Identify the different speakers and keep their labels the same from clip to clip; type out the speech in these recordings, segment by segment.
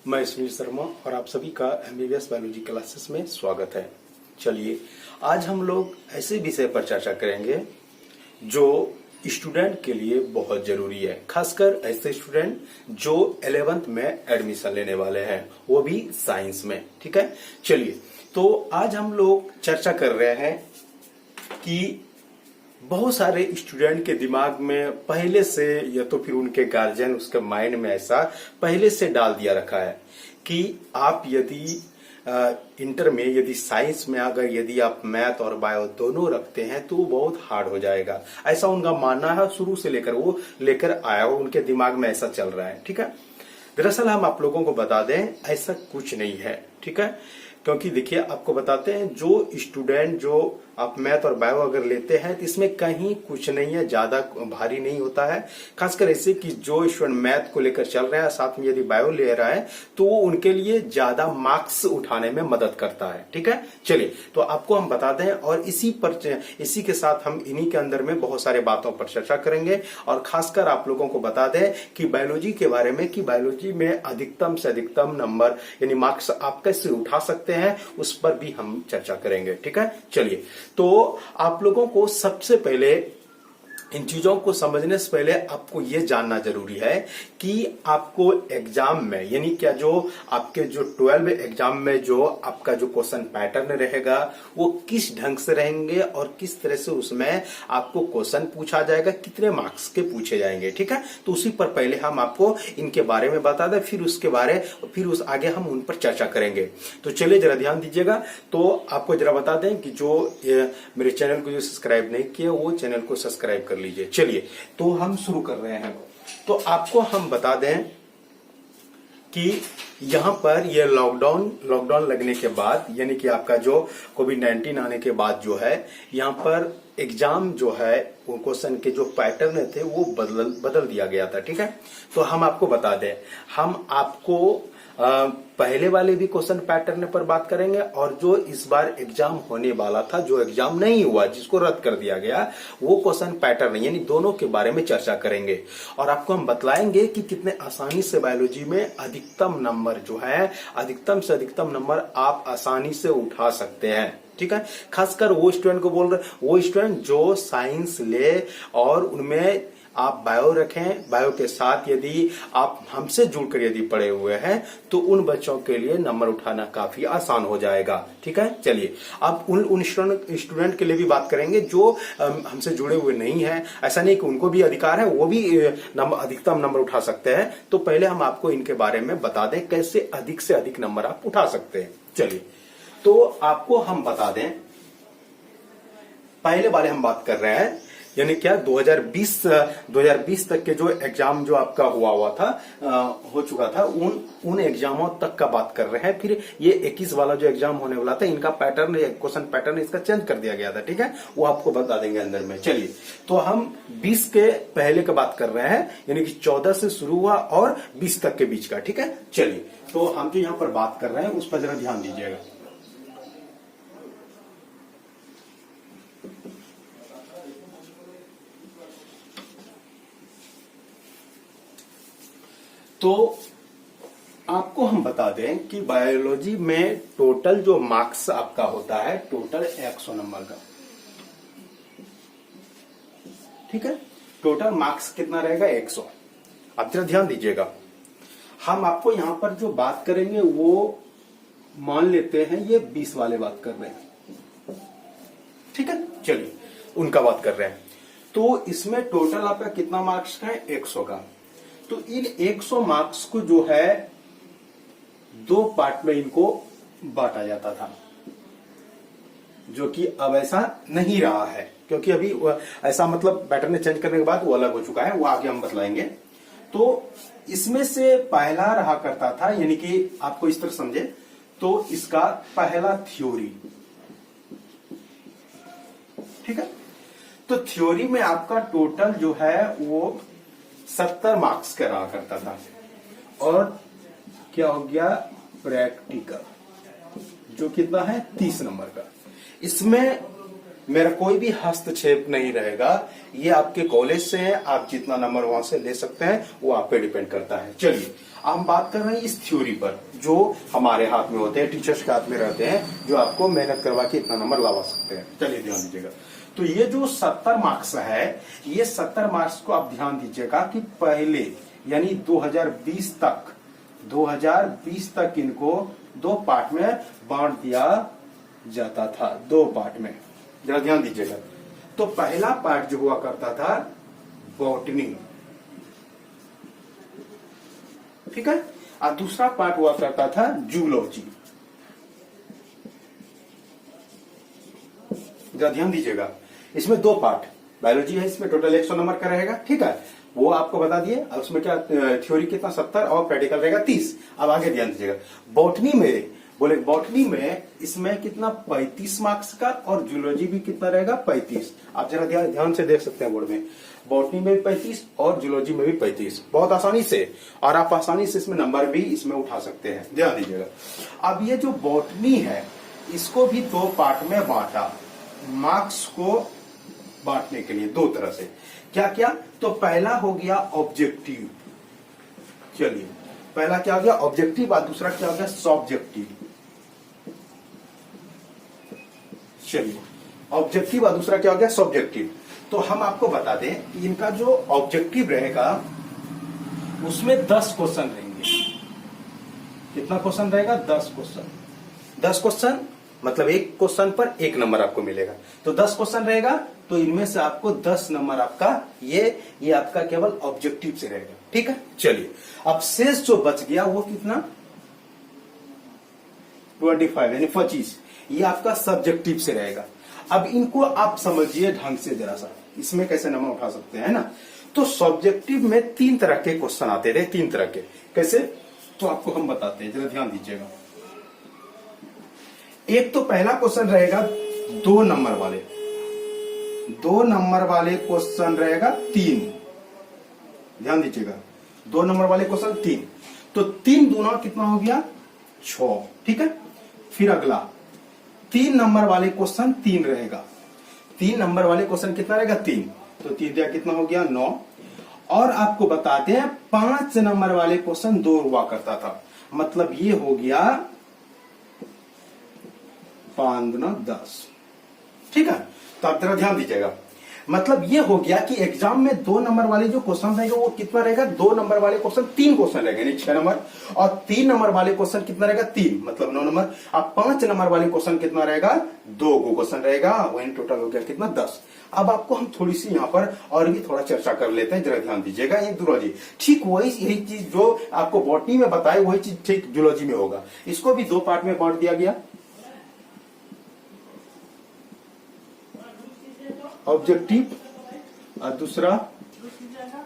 Speaker 1: मैं सुनील शर्मा और आप सभी का एमबीबीएस बायोलॉजी क्लासेस में स्वागत है। चलिए, आज हम लोग ऐसे विषय पर चर्चा करेंगे जो स्टूडेंट के लिए बहुत जरूरी है, खासकर ऐसे स्टूडेंट जो 11th में एडमिशन लेने वाले हैं, वो भी साइंस में। ठीक है, चलिए, तो आज हम लोग चर्चा कर रहे हैं कि बहुत सारे स्टूडेंट के दिमाग में पहले से या तो फिर उनके गार्जियन उसके माइंड में ऐसा पहले से डाल दिया रखा है कि आप यदि इंटर में यदि साइंस में अगर यदि आप मैथ और बायो दोनों रखते हैं तो वो बहुत हार्ड हो जाएगा। ऐसा उनका मानना है, शुरू से लेकर वो लेकर आया हो, उनके दिमाग में ऐसा चल रहा है। ठीक है, दरअसल हम आप लोगों को बता दें ऐसा कुछ नहीं है। ठीक है, क्योंकि देखिए आपको बताते हैं जो स्टूडेंट जो आप मैथ और बायो अगर लेते हैं तो इसमें कहीं कुछ नहीं है, ज्यादा भारी नहीं होता है। खासकर ऐसे कि जो स्टूडेंट मैथ को लेकर चल रहा है साथ में यदि बायो ले रहा है तो वो उनके लिए ज्यादा मार्क्स उठाने में मदद करता है। ठीक है, चलिए, तो आपको हम बता दें और इसी के साथ हम इन्हीं के अंदर में बहुत सारे बातों पर चर्चा करेंगे और खासकर आप लोगों को बता दें कि बायोलॉजी के बारे में कि बायोलॉजी में अधिकतम से अधिकतम नंबर यानी मार्क्स आप कैसे उठा सकते हैं उस पर भी हम चर्चा करेंगे। ठीक है, चलिए, तो आप लोगों को सबसे पहले इन चीजों को समझने से पहले आपको यह जानना जरूरी है कि आपको एग्जाम में यानी क्या जो आपके जो 12 एग्जाम में जो आपका जो क्वेश्चन पैटर्न रहेगा वो किस ढंग से रहेंगे और किस तरह से उसमें आपको क्वेश्चन पूछा जाएगा, कितने मार्क्स के पूछे जाएंगे। ठीक है, तो उसी पर पहले हम आपको इनके बारे में बता दें, फिर उस आगे हम उन पर चर्चा करेंगे। तो चलिए जरा ध्यान दीजिएगा। तो आपको जरा बता दें कि जो मेरे चैनल को जो सब्सक्राइब नहीं किया वो चैनल को सब्सक्राइब कर लीजिए। चलिए, तो हम शुरू कर रहे हैं। तो आपको हम बता दें कि यहां पर ये लॉकडाउन लगने के बाद यानी कि आपका जो कोविड-19 आने के बाद जो है यहाँ पर एग्जाम जो है वो क्वेश्चन के जो पैटर्न थे वो बदल दिया गया था। ठीक है, तो हम आपको बता दें, हम आपको पहले वाले भी क्वेश्चन पैटर्न पर बात करेंगे और जो इस बार एग्जाम होने वाला था, जो एग्जाम नहीं हुआ, जिसको रद्द कर दिया गया, वो क्वेश्चन पैटर्न यानी दोनों के बारे में चर्चा करेंगे और आपको हम बतलाएंगे कि कितने आसानी से बायोलॉजी में अधिकतम नंबर जो है, अधिकतम से अधिकतम नंबर आप आसानी से उठा सकते हैं। ठीक है, खासकर वो स्टूडेंट को बोल रहे, वो स्टूडेंट जो साइंस ले और उनमें आप बायो रखें, बायो के साथ यदि आप हमसे जुड़कर यदि पढ़े हुए हैं तो उन बच्चों के लिए नंबर उठाना काफी आसान हो जाएगा। ठीक है, चलिए, अब उन स्टूडेंट के लिए भी बात करेंगे जो हमसे जुड़े हुए नहीं हैं। ऐसा नहीं कि उनको भी अधिकार है, वो भी अधिकतम नंबर उठा सकते हैं। तो पहले हम आपको इनके बारे में बता दें कैसे अधिक से अधिक नंबर आप उठा सकते हैं। चलिए, तो आपको हम बता दें, पहले वाले हम बात कर रहे हैं यानी क्या 2020 तक के जो एग्जाम जो आपका हुआ था हो चुका था, उन एग्जामों तक का बात कर रहे हैं। फिर ये 21 वाला जो एग्जाम होने वाला था, इनका पैटर्न क्वेश्चन पैटर्न इसका चेंज कर दिया गया था। ठीक है, वो आपको बता देंगे अंदर में। चलिए, तो हम 20 के पहले का बात कर रहे हैं यानी कि 14 से शुरू हुआ और 20 तक के बीच का। ठीक है, चलिए, तो हम जो यहाँ पर बात कर रहे हैं उस पर जरा ध्यान दीजिएगा। तो आपको हम बता दें कि बायोलॉजी में टोटल जो मार्क्स आपका होता है टोटल 100 नंबर का। ठीक है, टोटल मार्क्स कितना रहेगा 100। अब जरा ध्यान दीजिएगा, हम आपको यहां पर जो बात करेंगे वो मान लेते हैं ये 20 वाले बात कर रहे हैं। ठीक है, चलिए, उनका बात कर रहे हैं। तो इसमें टोटल आपका कितना मार्क्स का है 100 का। तो इन 100 मार्क्स को जो है 2 पार्ट में इनको बांटा जाता था, जो कि अब ऐसा नहीं रहा है क्योंकि अभी ऐसा मतलब पैटर्न चेंज करने के बाद वो अलग हो चुका है, वो आगे हम बतलाएंगे। तो इसमें से पहला रहा करता था यानी कि आपको इस तरह समझे तो इसका पहला थ्योरी। ठीक है, तो थ्योरी में आपका टोटल जो है वो 70 मार्क्स का रहा करता था और क्या हो गया प्रैक्टिकल जो कितना है 30 नंबर का। इसमें मेरा कोई भी हस्तक्षेप नहीं रहेगा। ये आपके कॉलेज से है, आप जितना नंबर वहां से ले सकते हैं वो आप पे डिपेंड करता है। चलिए अब हम बात कर रहे हैं इस थ्योरी पर जो हमारे हाथ में होते हैं, टीचर्स के हाथ में रहते हैं, जो आपको मेहनत करवा के इतना नंबर लगा सकते हैं। चलिए ध्यान दीजिएगा। तो ये जो 70 मार्क्स है, ये 70 मार्क्स को आप ध्यान दीजिएगा कि पहले यानी 2020 तक इनको 2 पार्ट में बांट दिया जाता था, 2 पार्ट में। जरा ध्यान दीजिएगा। तो पहला पार्ट जो हुआ करता था बॉटनी, ठीक है, और दूसरा पार्ट हुआ करता था जूलॉजी। जरा ध्यान दीजिएगा, इसमें 2 पार्ट, बायोलॉजी है, इसमें टोटल 100 नंबर का रहेगा, ठीक है, वो आपको बता दिए। अब उसमें क्या थ्योरी कितना 70 और प्रैक्टिकल रहेगा 30। अब आगे ध्यान दीजिएगा, बॉटनी में बोले, बॉटनी में इसमें कितना 35 मार्क्स का और जूलॉजी भी कितना रहेगा 35। आप जरा ध्यान से देख सकते हैं बोर्ड में, बॉटनी में भी 35 और जूलॉजी में भी 35, बहुत आसानी से, और आप आसानी से इसमें नंबर भी इसमें उठा सकते हैं। ध्यान दीजिएगा। अब ये जो बॉटनी है इसको भी 2 पार्ट में बांटा, मार्क्स को बांटने के लिए 2 तरह से। क्या क्या? तो पहला हो गया ऑब्जेक्टिव। चलिए पहला क्या हो गया ऑब्जेक्टिव और दूसरा क्या हो गया सब्जेक्टिव। चलिए ऑब्जेक्टिव और दूसरा क्या हो गया सब्जेक्टिव। तो हम आपको बता दें कि इनका जो ऑब्जेक्टिव रहेगा उसमें 10 क्वेश्चन रहेंगे। कितना क्वेश्चन रहेगा? 10 क्वेश्चन। 10 क्वेश्चन मतलब एक क्वेश्चन पर 1 नंबर आपको मिलेगा। तो 10 क्वेश्चन रहेगा तो इनमें से आपको 10 नंबर आपका ये आपका केवल ऑब्जेक्टिव से रहेगा, ठीक है। चलिए अब शेष जो बच गया वो कितना 25 यानी 25, ये आपका सब्जेक्टिव से रहेगा। अब इनको आप समझिए ढंग से जरा सा, इसमें कैसे नंबर उठा सकते हैं ना। तो सब्जेक्टिव में 3 तरह के क्वेश्चन आते थे, 3 तरह के। कैसे? तो आपको हम बताते हैं, जरा ध्यान दीजिएगा। एक तो पहला क्वेश्चन रहेगा 2 नंबर वाले, 2 नंबर वाले क्वेश्चन रहेगा 3। ध्यान दीजिएगा, 2 नंबर वाले क्वेश्चन 3। तो 3 दूना कितना हो गया 6, ठीक है। फिर अगला 3 नंबर वाले क्वेश्चन 3 रहेगा। 3 नंबर वाले क्वेश्चन कितना रहेगा 3, तो 3 दिया कितना हो गया 9। और आपको बताते हैं 5 नंबर वाले क्वेश्चन 2 हुआ करता था, मतलब ये हो गया 5 दूना 10, ठीक है। तो आप जरा ध्यान दीजिएगा, मतलब ये हो गया कि एग्जाम में 2 नंबर वाले जो क्वेश्चन रहेगा वो कितना रहेगा 2 नंबर वाले क्वेश्चन 3 क्वेश्चन रहेगा यानी 6 नंबर, और 3 नंबर वाले क्वेश्चन कितना रहेगा 3 मतलब 9 नंबर। अब 5 नंबर वाले क्वेश्चन कितना रहेगा 2 क्वेश्चन रहेगा, वही टोटल हो गया कितना 10। अब आपको हम थोड़ी सी यहाँ पर और भी थोड़ा चर्चा कर लेते हैं, जरा ध्यान दीजिएगा। ये जूलॉजी ठीक यही चीज जो आपको बॉटनी में बताए वही चीज ठीक जूलॉजी में होगा। इसको भी 2 पार्ट में बांट दिया गया, ऑब्जेक्टिव और दूसरा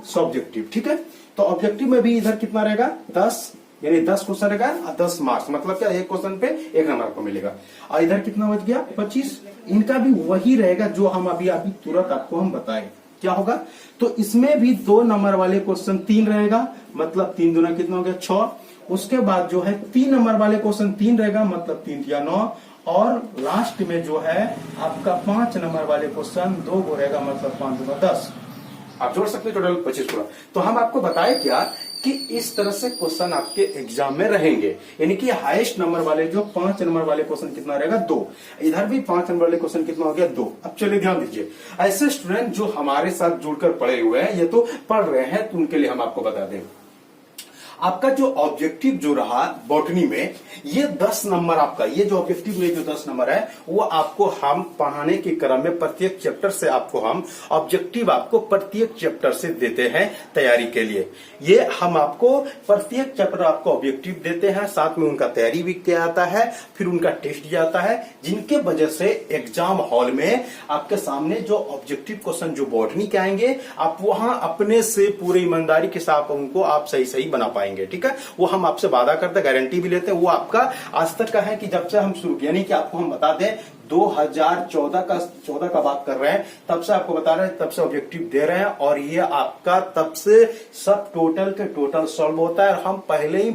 Speaker 1: सब्जेक्टिव, ठीक है। तो ऑब्जेक्टिव में भी इधर कितना रहेगा 10 यानी 10 क्वेश्चन रहेगा और 10 मार्क्स, मतलब क्या एक क्वेश्चन पे 1 नंबर को मिलेगा। और इधर कितना बच गया 25, इनका भी वही रहेगा जो हम अभी तुरंत आपको हम बताए। क्या होगा? तो इसमें भी 2 नंबर वाले क्वेश्चन 3 रहेगा, मतलब 3 दूना कितना हो गया 6। उसके बाद जो है 3 नंबर वाले क्वेश्चन 3 रहेगा, मतलब 3 या 9। और लास्ट में जो है आपका 5 नंबर वाले क्वेश्चन 2 को रहेगा, मतलब 5 दूना 10। आप जोड़ सकते हैं टोटल 25 पूरा। तो हम आपको बताए क्या कि इस तरह से क्वेश्चन आपके एग्जाम में रहेंगे, यानी कि हाईएस्ट नंबर वाले जो 5 नंबर वाले क्वेश्चन कितना रहेगा 2, इधर भी 5 नंबर वाले क्वेश्चन कितना हो गया 2। अब चलिए ध्यान दीजिए, ऐसे स्टूडेंट जो हमारे साथ जुड़कर पढ़े हुए हैं, ये तो पढ़ रहे हैं, तो उनके लिए हम आपको बता दें आपका जो ऑब्जेक्टिव जो रहा बॉटनी में, ये 10 नंबर आपका, ये जो ऑब्जेक्टिव में जो 10 नंबर है वो आपको हम पढ़ाने के क्रम में प्रत्येक चैप्टर से आपको हम ऑब्जेक्टिव आपको प्रत्येक चैप्टर से देते हैं तैयारी के लिए। ये हम आपको प्रत्येक चैप्टर आपको ऑब्जेक्टिव देते हैं, साथ में उनका तैयारी भी किया जाता है, फिर उनका टेस्ट जाता है, जिनके वजह से एग्जाम हॉल में आपके सामने जो ऑब्जेक्टिव क्वेश्चन जो बॉटनी के आएंगे, आप वहां अपने से पूरी ईमानदारी के साथ उनको आप सही सही बना पाएंगे, ठीक है। वो हम आपसे वादा करते, गारंटी भी लेते हैं। वो आपका आज तक का है कि जब से हम शुरू किया, यानी कि आपको हम बता दें 2014 का बात कर रहे हैं, तब से आपको बता रहे हैं, तब से ऑब्जेक्टिव दे रहे हैं और ये आपका तब से सब टोटल के टोटल सॉल्व होता है। और हम पहले ही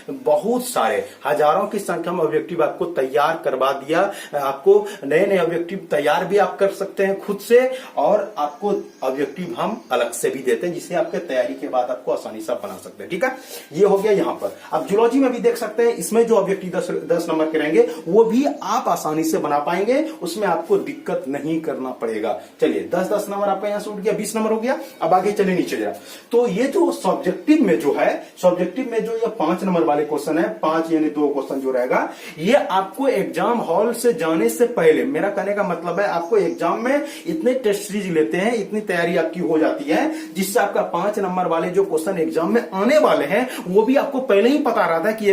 Speaker 1: बहुत सारे हजारों की संख्या में ऑब्जेक्टिव आपको तैयार करवा दिया। आपको नए नए ऑब्जेक्टिव तैयार भी आप कर सकते हैं खुद से, और आपको ऑब्जेक्टिव हम अलग से भी देते हैं जिसे आपके तैयारी के बाद आपको आसानी से बना सकते हैं। ठीक है, ये हो गया यहाँ पर। अब जूलॉजी में भी देख सकते हैं, इसमें जो ऑब्जेक्टिव 10 नंबर के रहेंगे वो भी आप आसानी से बना पाएंगे, उसमें आपको दिक्कत नहीं करना पड़ेगा। चलिए 10-10 नंबर आपका यहां से उठ गया, 20 नंबर हो गया। अब आगे चलिए नीचे जरा। तो ये जो सब्जेक्टिव में जो है, सब्जेक्टिव में जो ये 5 नंबर वाले क्वेश्चन है, 5 यानी 2 क्वेश्चन जो रहेगा, ये आपको एग्जाम हॉल से जाने से पहले, मेरा कहने का मतलब है आपको एग्जाम में इतने टेस्ट सीरीज लेते हैं, इतनी तैयारी आपकी हो जाती है, जिससे आपका 5 नंबर वाले जो क्वेश्चन एग्जाम में आने वाले हैं वो भी आपको पहले ही पता रहता है कि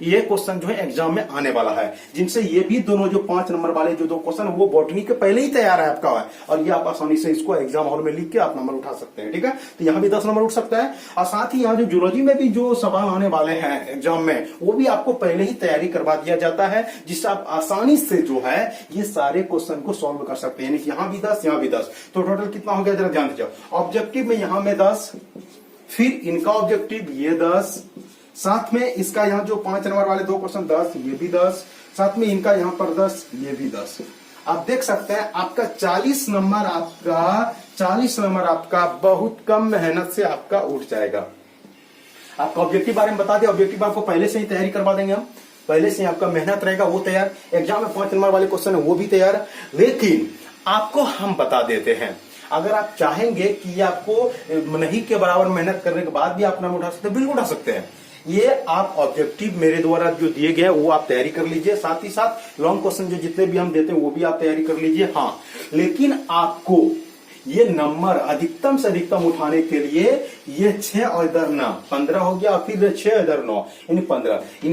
Speaker 1: ये क्वेश्चन जो है एग्जाम में आने वाला है, जिनसे ये भी दोनों जो 5 नंबर वाले जो 2 क्वेश्चन वो बॉटनी के पहले ही तैयार है आपका है, और ये आप आसानी से इसको एग्जाम हॉल में लिख के आप नंबर उठा सकते हैं। ठीक है, तो यहां भी 10 नंबर उठ सकता है। और साथ ही यहां जो जूलॉजी में भी जो सवाल आने वाले हैं एग्जाम में, वो भी आपको पहले ही तैयारी करवा दिया जाता है, जिससे आप आसानी से जो है ये सारे क्वेश्चन को सॉल्व कर सकते हैं। यहां भी 10, यहां भी 10, तो टोटल कितना हो गया जरा ध्यान दीजिए। ऑब्जेक्टिव में यहां में 10, फिर इनका ऑब्जेक्टिव ये 10, साथ में इसका यहां जो 5 नंबर वाले 2 क्वेश्चन 10, ये भी 10, साथ में इनका यहां पर 10, ये भी 10। आप देख सकते हैं आपका 40 नंबर आपका बहुत कम मेहनत से आपका उठ जाएगा। आपका ऑब्जेक्टिव बारे में बता दें, ऑब्जेक्टिव आपको पहले से ही तैयारी करवा देंगे हम, पहले से ही आपका मेहनत रहेगा वो तैयार, एग्जाम में 5 नंबर वाले क्वेश्चन है वो भी तैयार। लेकिन आपको हम बता देते हैं, अगर आप चाहेंगे कि आपको नहीं के बराबर मेहनत करने के बाद भी आप नाम उठा सकते हैं, बिल्कुल उठा सकते हैं। ये आप ऑब्जेक्टिव मेरे द्वारा जो दिए गए हैं वो आप तैयारी कर लीजिए, साथ ही साथ लॉन्ग क्वेश्चन जो जितने भी हम देते हैं वो भी आप तैयारी कर लीजिए। हाँ, लेकिन आपको ये नंबर अधिकतम से अधिकतम उठाने के लिए ये 6 और इधर 9, 15 हो गया, और फिर 6 इधर 9 यानी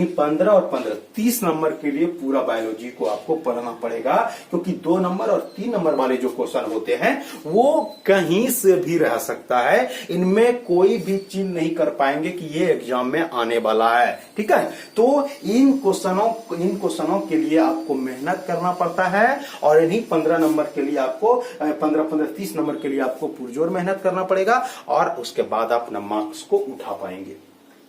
Speaker 1: 15 और 15 30 नंबर के लिए पूरा बायोलॉजी को आपको पढ़ना पड़ेगा, क्योंकि 2 नंबर और 3 नंबर वाले जो क्वेश्चन होते हैं वो कहीं से भी रह सकता है, इनमें कोई भी चीज नहीं कर पाएंगे कि ये एग्जाम में आने वाला है। ठीक है, तो इन क्वेश्चनों के लिए आपको मेहनत करना पड़ता है, और इन्हीं 15 नंबर के लिए आपको 15-15 30 नंबर के लिए आपको पुरजोर मेहनत करना पड़ेगा, और उसके बाद आप अपना मार्क्स को उठा पाएंगे।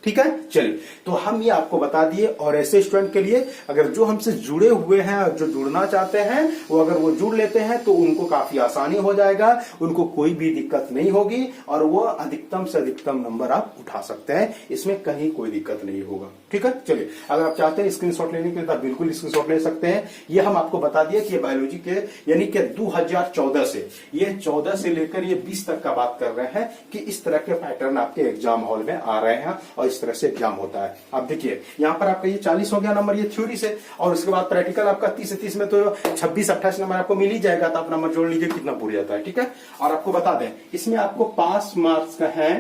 Speaker 1: ठीक है, चलिए तो हम ये आपको बता दिए। और ऐसे स्टूडेंट के लिए अगर जो हमसे जुड़े हुए हैं, जो जुड़ना चाहते हैं, वो अगर वो जुड़ लेते हैं तो उनको काफी आसानी हो जाएगा, उनको कोई भी दिक्कत नहीं होगी, और वो अधिकतम से अधिकतम नंबर आप उठा सकते हैं, इसमें कहीं कोई दिक्कत नहीं होगा। ठीक है, चलिए अगर आप चाहते हैं स्क्रीनशॉट लेने के लिए तो बिल्कुल स्क्रीनशॉट ले सकते हैं। ये हम आपको बता दिए कि बायोलॉजी के यानी कि 2014 से, ये 14 से लेकर ये 20 तक का बात कर रहे हैं कि इस तरह के पैटर्न आपके एग्जाम हॉल में आ रहे हैं और इस तरह से एग्जाम होता है। आप देखिए यहाँ पर आपका ये 40 हो गया नंबर, ये थ्योरी से, और उसके बाद प्रैक्टिकल आपका 30 से 30 में तो 26-28 नंबर आपको मिल ही जाएगा, तो आप नंबर जोड़ लीजिए कितना पूरा जाता है। ठीक है, और आपको बता दें इसमें आपको पास मार्क्स का है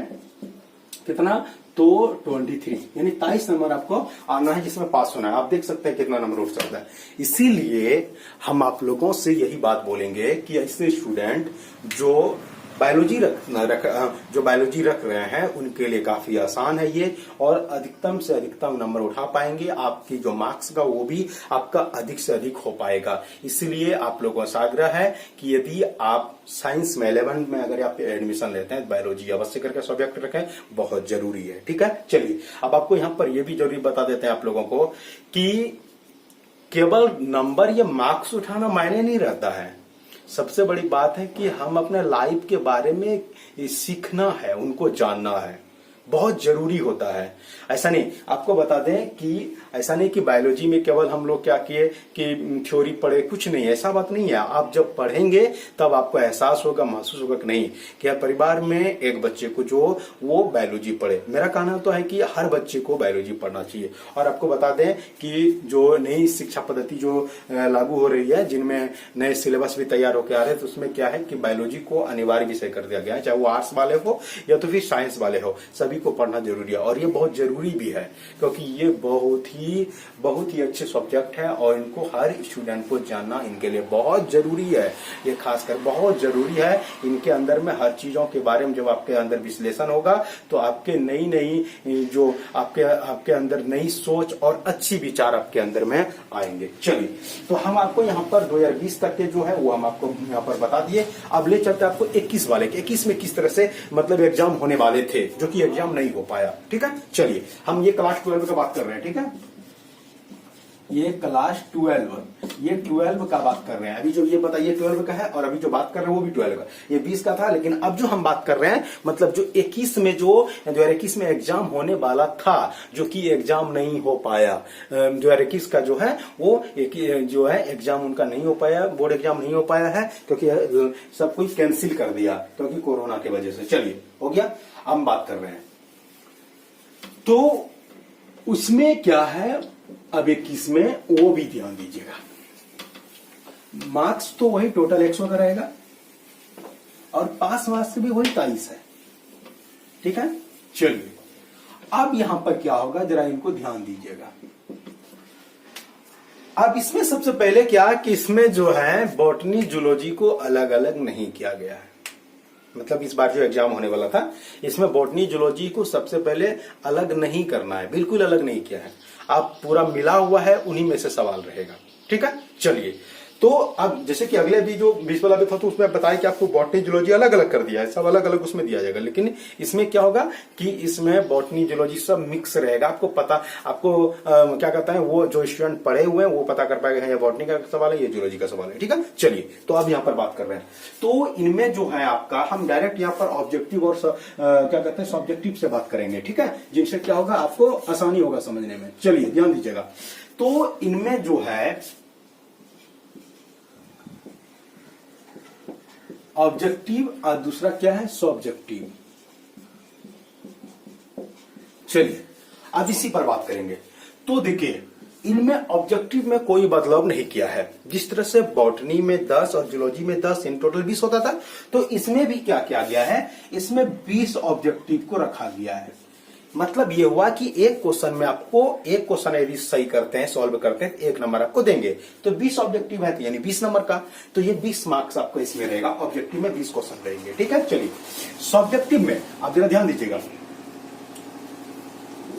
Speaker 1: कितना, तो 23 यानी 23 नंबर आपको आना है जिसमें पास होना है। आप देख सकते हैं कितना नंबर उठ सकता है। इसीलिए हम आप लोगों से यही बात बोलेंगे कि ऐसे स्टूडेंट जो बायोलॉजी रख रहे हैं उनके लिए काफी आसान है ये, और अधिकतम से अधिकतम नंबर उठा पाएंगे, आपकी जो मार्क्स का वो भी आपका अधिक से अधिक हो पाएगा। इसलिए आप लोगों का आग्रह है कि यदि आप साइंस में 11 में अगर आप एडमिशन लेते हैं, बायोलॉजी अवश्य करके सब्जेक्ट रखें, बहुत जरूरी है। ठीक है, चलिए अब आपको यहाँ पर यह भी जरूरी बता देते हैं आप लोगों को कि केवल नंबर या मार्क्स उठाना मायने नहीं रहता है। सबसे बड़ी बात है कि हम अपने लाइफ के बारे में सीखना है, उनको जानना है, बहुत जरूरी होता है। ऐसा नहीं, आपको बता दें कि ऐसा नहीं कि बायोलॉजी में केवल हम लोग क्या किए कि थ्योरी पढ़े, कुछ नहीं, ऐसा बात नहीं है। आप जब पढ़ेंगे तब आपको एहसास होगा, महसूस होगा कि नहीं, कि बारिश में एक बच्चे को जो वो बायोलॉजी पढ़े। मेरा कहना तो है कि हर बच्चे को बायोलॉजी पढ़ना चाहिए। और आपको बता दें कि जो नई शिक्षा पद्धति जो लागू हो रही है, जिनमें नए सिलेबस भी तैयार होकर आ रहे हैं, तो उसमें क्या है कि बायोलॉजी को अनिवार्य विषय कर दिया गया है, चाहे वो आर्ट्स वाले हो या तो फिर साइंस वाले हो, सभी सभी को पढ़ना जरूरी है, और ये बहुत जरूरी भी है क्योंकि ये बहुत ही अच्छे सब्जेक्ट है और इनको हर स्टूडेंट को जानना इनके लिए बहुत जरूरी है। ये खासकर बहुत जरूरी है। इनके अंदर में हर चीजों के बारे में जब आपके अंदर विश्लेषण होगा तो आपके नई जो आपके अंदर नई सोच और अच्छी विचार आपके अंदर में आएंगे। चलिए, तो हम आपको यहाँ पर 2020 तक के जो है वो हम आपको यहाँ पर बता दिए। अब ले चलते आपको 21 वाले के 21 में किस तरह से मतलब एग्जाम होने वाले थे जो कि एग्जाम नहीं हो पाया। ठीक है, चलिए हम ये क्लास 12 का बात कर रहे हैं। ठीक है, ये क्लास 12 का बात कर रहे हैं। अभी जो ये पता ये 12 का है और अभी जो बात कर रहे हैं वो भी 12 का। ये 20 का था, लेकिन अब जो हम बात कर रहे हैं मतलब जो 21 में जो 2021 में एग्जाम होने वाला था जो कि एग्जाम नहीं हो पाया। 2021 का जो है वो जो है एग्जाम उनका नहीं हो पाया, बोर्ड एग्जाम नहीं हो पाया है क्योंकि सब कुछ कैंसिल कर दिया क्योंकि कोरोना की वजह से। चलिए, हो गया। हम बात कर रहे हैं तो उसमें क्या है, अब 21 में वो भी ध्यान दीजिएगा। मार्क्स तो वही टोटल 100 का रहेगा और पास मार्क्स भी वही 23 है। ठीक है, चलिए अब यहां पर क्या होगा जरा इनको ध्यान दीजिएगा। अब इसमें सबसे पहले क्या कि इसमें जो है बॉटनी जूलॉजी को अलग अलग नहीं किया गया है। मतलब इस बार जो एग्जाम होने वाला था इसमें बॉटनी जूलॉजी को सबसे पहले अलग नहीं करना है, बिल्कुल अलग नहीं किया है। आप पूरा मिला हुआ है, उन्हीं में से सवाल रहेगा। ठीक है, चलिए तो अब जैसे कि अगले भी जो 20 वाला भी था तो उसमें बताया कि आपको बॉटनी जूलॉजी अलग अलग कर दिया है, सब अलग अलग उसमें दिया जाएगा। लेकिन इसमें क्या होगा कि इसमें बॉटनी जूलॉजी सब मिक्स रहेगा। आपको पता आपको क्या कहता है वो जो स्टूडेंट पढ़े हुए हैं वो पता कर पाएगा ये बॉटनी का सवाल है, ये जूलॉजी का सवाल है। ठीक है, चलिए तो अब यहाँ पर बात कर रहे हैं तो इनमें जो है आपका हम डायरेक्ट यहाँ पर ऑब्जेक्टिव और क्या कहते हैं सब्जेक्टिव से बात करेंगे। ठीक है, जिनसे क्या होगा आपको आसानी होगा समझने में। चलिए ध्यान दीजिएगा। तो इनमें जो है ऑब्जेक्टिव और दूसरा क्या है सब्जेक्टिव। चलिए अब इसी पर बात करेंगे। तो देखिए इनमें ऑब्जेक्टिव में कोई बदलाव नहीं किया है। जिस तरह से बॉटनी में 10 और जूलॉजी में 10 इन टोटल 20 होता था तो इसमें भी क्या किया गया है, इसमें 20 ऑब्जेक्टिव को रखा गया है। मतलब ये हुआ कि एक क्वेश्चन में आपको एक क्वेश्चन यदि सही करते हैं सॉल्व करते हैं 1 नंबर आपको देंगे, तो 20 ऑब्जेक्टिव है यानी 20 नंबर का, तो ये 20 मार्क्स आपको इसमें रहेगा। ऑब्जेक्टिव में 20 क्वेश्चन रहेंगे। ठीक है, चलिए सब्जेक्टिव में आप जरा ध्यान दीजिएगा।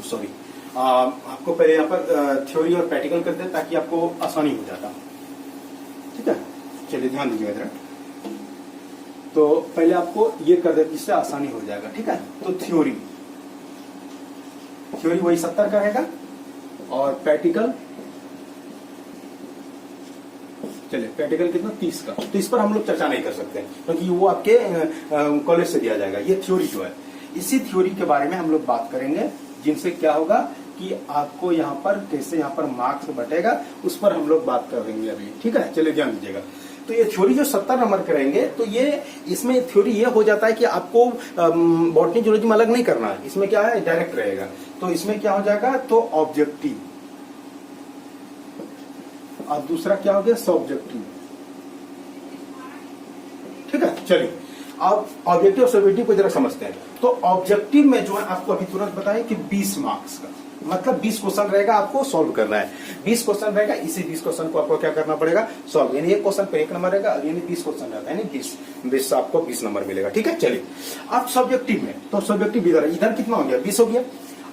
Speaker 1: सॉरी, आपको पहले यहाँ पर थ्योरी और प्रैक्टिकल कर दे ताकि आपको आसानी हो जाता। ठीक है, चलिए ध्यान दीजिएगा जरा। तो पहले आपको ये कर दे जिससे आसानी हो जाएगा। ठीक है, तो थ्योरी वही 70 का रहेगा और प्रैक्टिकल चलिए प्रैक्टिकल कितना 30 का। तो इस पर हम लोग चर्चा नहीं कर सकते क्योंकि वो आपके कॉलेज से दिया जाएगा। ये थ्योरी जो है इसी थ्योरी के बारे में हम लोग बात करेंगे जिनसे क्या होगा कि आपको यहाँ पर कैसे यहाँ पर मार्क्स बटेगा उस पर हम लोग बात करेंगे अभी। ठीक है, चलिए ध्यान दीजिएगा। तो ये थ्योरी जो 70 नंबर करेंगे तो ये इसमें थ्योरी ये हो जाता है कि आपको बॉटनी जूलॉजी में अलग नहीं करना है। इसमें क्या है डायरेक्ट रहेगा। तो इसमें क्या हो जाएगा तो ऑब्जेक्टिव और दूसरा क्या हो गया सब्जेक्टिव। ठीक है, चलिए अब ऑब्जेक्टिव और सब्जेक्टिव को जरा समझते हैं। तो ऑब्जेक्टिव में जो है आपको अभी तुरंत बताएं कि 20 मार्क्स का मतलब 20 क्वेश्चन रहेगा, आपको सॉल्व करना है। 20 क्वेश्चन रहेगा, इसी 20 क्वेश्चन को आपको क्या करना पड़ेगा सॉल्व। यानी एक क्वेश्चन पे 1 नंबर रहेगा, यानी 20 क्वेश्चन रहता है यानी 20 आपको 20 नंबर मिलेगा। ठीक है, चलिए अब सब्जेक्टिव में तो सब्जेक्टिव इधर कितना हो गया 20 हो गया।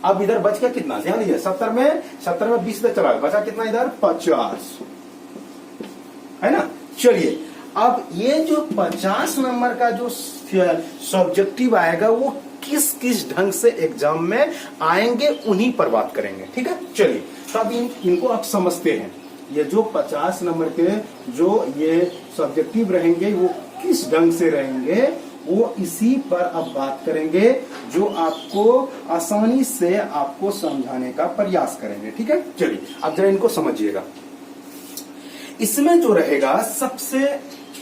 Speaker 1: अब इधर बच गया कितना ध्यान दीजिए 70 में 20 से चला बचा कितना इधर 50 है ना। चलिए अब ये जो 50 नंबर का जो सब्जेक्टिव आएगा वो किस किस ढंग से एग्जाम में आएंगे उन्हीं पर बात करेंगे। ठीक है, चलिए तो अब इनको आप समझते हैं। ये जो 50 नंबर के जो ये सब्जेक्टिव रहेंगे वो किस ढंग से रहेंगे वो इसी पर अब बात करेंगे जो आपको आसानी से आपको समझाने का प्रयास करेंगे। ठीक है, चलिए अब जरा इनको समझिएगा। इसमें जो रहेगा सबसे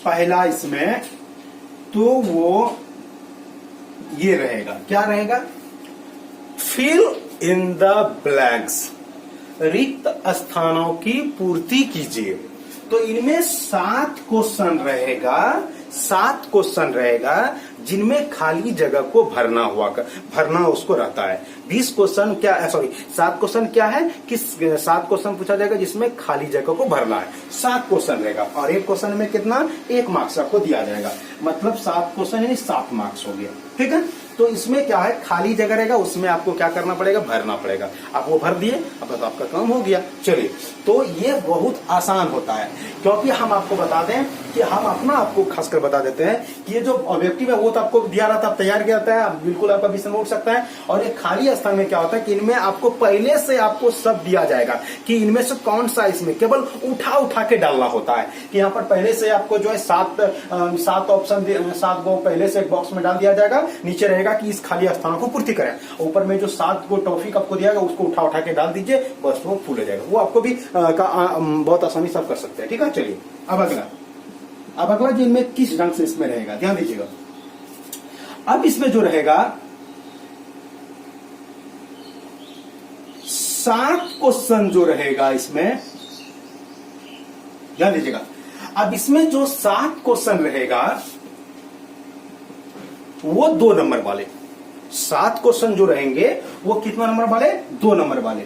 Speaker 1: पहला इसमें तो वो ये रहेगा, क्या रहेगा फिल इन द ब्लैंक्स, रिक्त स्थानों की पूर्ति कीजिए। तो इनमें 7 क्वेश्चन रहेगा, 7 क्वेश्चन रहेगा जिनमें खाली जगह को भरना उसको रहता है। 20 क्वेश्चन क्या, सॉरी 7 क्वेश्चन क्या है कि 7 क्वेश्चन पूछा जाएगा जिसमें खाली जगह को भरना है। 7 क्वेश्चन रहेगा और एक क्वेश्चन में कितना, 1 मार्क्स आपको दिया जाएगा। मतलब 7 क्वेश्चन यानी 7 मार्क्स हो गया। ठीक है, तो इसमें क्या है, खाली जगह रहेगा, उसमें आपको क्या करना पड़ेगा, भरना पड़ेगा। आप वो भर दिए, अब तो आपका काम हो गया। चलिए, तो ये बहुत आसान होता है, क्योंकि हम आपको बता दें कि हम अपना आपको खासकर बता देते हैं कि ये जो ऑब्जेक्टिव है वो तो आपको दिया रहता है, तैयार किया जाता है, बिल्कुल आपका विषय में उठ सकता है। और ये खाली स्थान में क्या होता है कि इनमें आपको पहले से आपको सब दिया जाएगा कि इनमें से कौन सा, इसमें केवल उठा उठा के डालना होता है कि यहाँ पर पहले से आपको जो है 7 ऑप्शन 7 को पहले से एक बॉक्स में डाल दिया जाएगा। नीचे रहेगा कि इस खाली स्थानों को पूर्ति करें। ऊपर में जो 7 को टॉपिक आपको दिया जाएगा उसको उठा उठा के डाल दीजिए, बस वो फुल हो जाएगा। वो आपको भी बहुत आसानी से आप कर सकते हैं। ठीक है, चलिए अब अगला जो इनमें किस ढंग से इसमें रहेगा, ध्यान दीजिएगा। अब इसमें जो रहेगा 7 क्वेश्चन जो रहेगा इसमें, ध्यान दीजिएगा। अब इसमें जो 7 क्वेश्चन रहेगा वो 2 नंबर वाले। 7 क्वेश्चन जो रहेंगे वो कितना नंबर वाले, 2 नंबर वाले।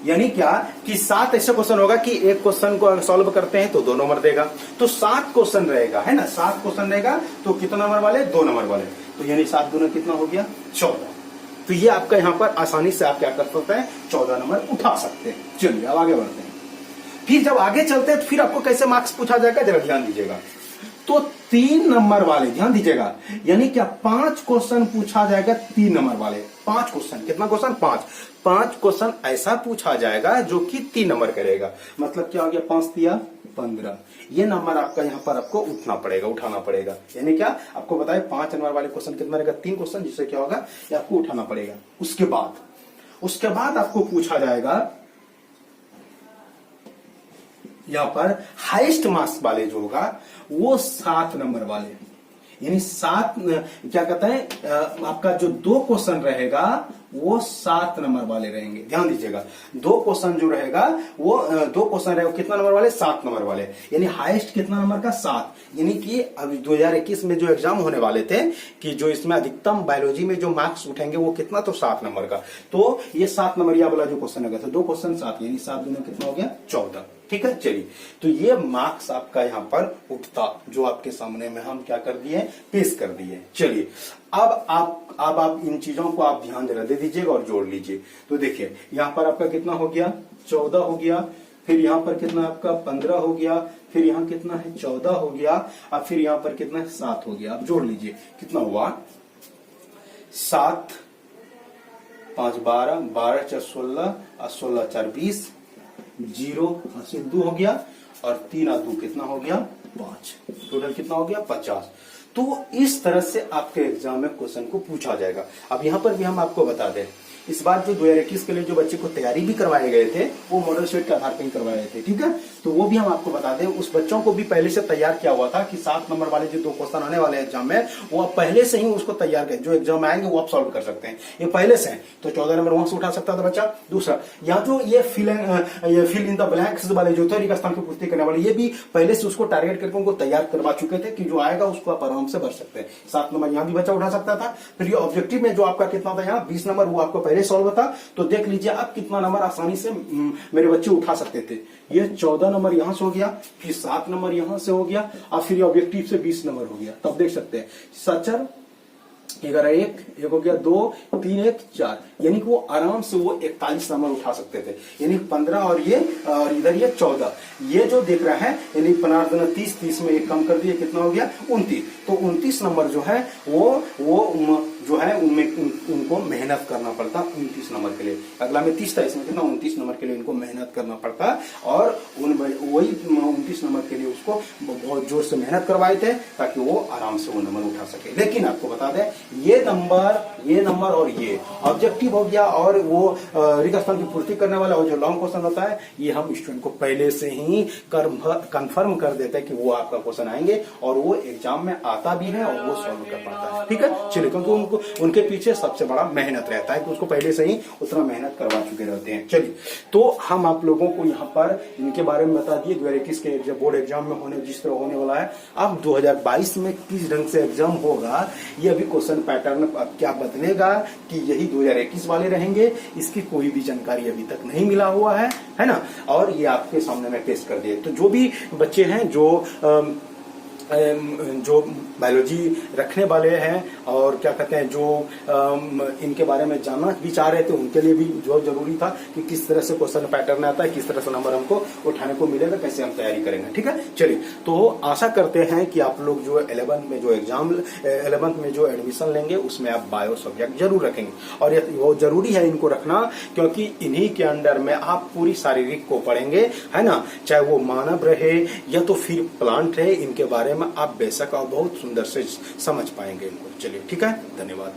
Speaker 1: यानी क्या कि 7 ऐसे क्वेश्चन होगा कि एक क्वेश्चन को अगर सॉल्व करते हैं तो 2 नंबर देगा। तो 7 क्वेश्चन रहेगा, है ना, 7 क्वेश्चन रहेगा तो कितना नंबर वाले, 2 नंबर वाले। तो यानी 7 दूना कितना हो गया, 14। तो ये आपका यहां पर आसानी से आप क्या कर सकते हैं, 14 नंबर उठा सकते हैं। चलिए अब आगे बढ़ते हैं। फिर जब आगे चलते हैं तो फिर आपको कैसे मार्क्स पूछा जाएगा, जरा ध्यान दीजिएगा। तो 3 नंबर वाले, ध्यान दीजिएगा, यानी क्या 5 क्वेश्चन पूछा जाएगा 3 नंबर वाले। 5 क्वेश्चन, कितना क्वेश्चन, 5 क्वेश्चन ऐसा पूछा जाएगा जो कि 3 नंबर करेगा। मतलब क्या हो गया, 5 दिया 15। ये नंबर आपका यहाँ पर आपको उठाना पड़ेगा। यानी क्या आपको बताए 5 नंबर वाले क्वेश्चन कितना रहेगा, 3 क्वेश्चन, जिससे क्या होगा, ये आपको उठाना पड़ेगा। उसके बाद आपको पूछा जाएगा यहां पर हाईएस्ट मार्क्स वाले जो होगा वो 7 नंबर वाले, यानी 7 क्या कहते हैं, आपका जो 2 क्वेश्चन रहेगा वो 7 नंबर वाले रहेंगे। ध्यान दीजिएगा, 2 क्वेश्चन जो रहेगा वो 2 क्वेश्चन रहेगा कितना नंबर वाले, 7 नंबर वाले। यानी हाईएस्ट कितना नंबर का, 7। यानी कि अभी 2021 में जो एग्जाम होने वाले थे कि जो इसमें अधिकतम बायोलॉजी में जो मार्क्स उठेंगे वो कितना, तो 7 नंबर का। तो ये 7 नंबर वाला जो क्वेश्चन होगा, तो 2 क्वेश्चन 7, यानी 7 दूना कितना हो गया, 14। ठीक है, चलिए, तो ये मार्क्स आपका यहां पर उठता, जो आपके सामने में हम क्या कर दिए, पेश कर दिए। चलिए अब आप इन चीजों को आप ध्यान दे दीजिएगा और जोड़ लीजिए। तो देखिए यहां पर आपका कितना हो गया, 14 हो गया। फिर यहां पर कितना आपका 15 हो गया। फिर यहां कितना है, 14 हो गया। अब फिर यहां पर कितना है, 7 हो गया। अब जोड़ लीजिए कितना हुआ, 7 5 12, 12 4 16, 16 4 20, 0 से 2 हो गया और 3 और 2 कितना हो गया, 5। टोटल कितना हो गया, 50। तो इस तरह से आपके एग्जाम में क्वेश्चन को पूछा जाएगा। अब यहां पर भी हम आपको बता दें, इस बार जो 2021 के लिए जो बच्चे को तैयारी भी करवाए गए थे वो मॉडल सेट के आधार पर ही करवाए थे। ठीक है, तो वो भी हम आपको बता दें, उस बच्चों को भी पहले से तैयार किया हुआ था कि 7 नंबर वाले जो 2 क्वेश्चन आने वाले एग्जाम में वो आप पहले से ही उसको तैयार करें, जो एग्जाम में आएंगे वो आप सॉल्व कर सकते हैं, ये पहले से है। तो 14 नंबर वहां से उठा सकता था बच्चा। दूसरा, यहाँ जो ये फिल इन द ब्लैंक्स वाले जो थे, रिक्त स्थान की पूर्ति करने वाले, ये भी पहले से उसको टारगेट करके उनको तैयार करवा चुके थे कि जो आएगा उसको आप आराम से भर सकते हैं। 7 नंबर यहाँ भी बच्चा उठा सकता था। फिर ये ऑब्जेक्टिव में जो आपका कितना था, यहाँ 20 नंबर, वो आपको पहले सॉल्व था। तो देख लीजिए आप कितना नंबर आसानी से मेरे बच्चे उठा सकते थे। ये 14 नंबर यहां से हो गया, फिर 7 नंबर यहां से हो गया, और फिर ऑब्जेक्टिव से 20 नंबर हो गया। तब देख सकते हैं सचर 11 1 हो गया, 2 3 1 4, यानी कि वो आराम से वो 41 नंबर उठा सकते थे। यानी 15 और इधर ये 14, ये जो देख रहा है, यानी 15 दूना 30, 30 में एक कम कर दिए, कितना हो गया, 29। तो 29 नंबर जो है वो जो है उनमें उनको मेहनत करना पड़ता 29 नंबर के लिए। अगला में 30 था, इसमें कितना 29 नंबर के लिए उनको मेहनत करना पड़ता, और वही 29 नंबर के लिए उसको बहुत जोर से मेहनत करवाए थे ताकि वो आराम से वो नंबर उठा सके। लेकिन आपको बता दें, ये नंबर और ये ऑब्जेक्टिव हो गया, और वो रिक्त स्थान की पूर्ति करने वाला वो जो लॉन्ग क्वेश्चन होता है, ये हम स्टूडेंट को पहले से ही कंफर्म कर देते हैं कि वो आपका क्वेश्चन आएंगे, और वो एग्जाम में आता भी है और वो सॉल्व कर पाता है। ठीक है, चलिए, क्योंकि उनके पीछे सबसे बड़ा मेहनत रहता है कि उसको पहले से ही उतना मेहनत करवा चुके रहते हैं। चलिए, तो हम आप लोगों को यहाँ पर इनके बारे में में बता दिए 2021 के बोर्ड एग्जाम में होने जिस तरह होने वाला है। अब 2022 में किस ढंग से एग्जाम होगा, ये अभी क्वेश्चन पैटर्न क्या बदलेगा कि यही 2021 वाले रहेंगे, इसकी कोई भी जानकारी अभी तक नहीं मिला हुआ है ना। और ये आपके सामने मैं टेस्ट कर दिए। तो जो भी बच्चे हैं जो बायोलॉजी रखने वाले हैं और क्या कहते हैं जो इनके बारे में जानना भी चाह रहे थे, उनके लिए भी जो जरूरी था कि किस तरह से क्वेश्चन पैटर्न आता है, किस तरह से नंबर हमको उठाने को मिलेगा, कैसे हम तैयारी करेंगे। ठीक है, चलिए तो आशा करते हैं कि आप लोग जो 11th में जो एडमिशन लेंगे उसमें आप बायो सब्जेक्ट जरूर रखेंगे। और वो जरूरी है इनको रखना, क्योंकि इन्हीं के अंडर में आप पूरी शारीरिक को पढ़ेंगे, है ना, चाहे वो मानव रहे या तो फिर प्लांट रहे, इनके बारे में आप बेशक और बहुत सुंदर से समझ पाएंगे इनको। चलिए ठीक है, धन्यवाद।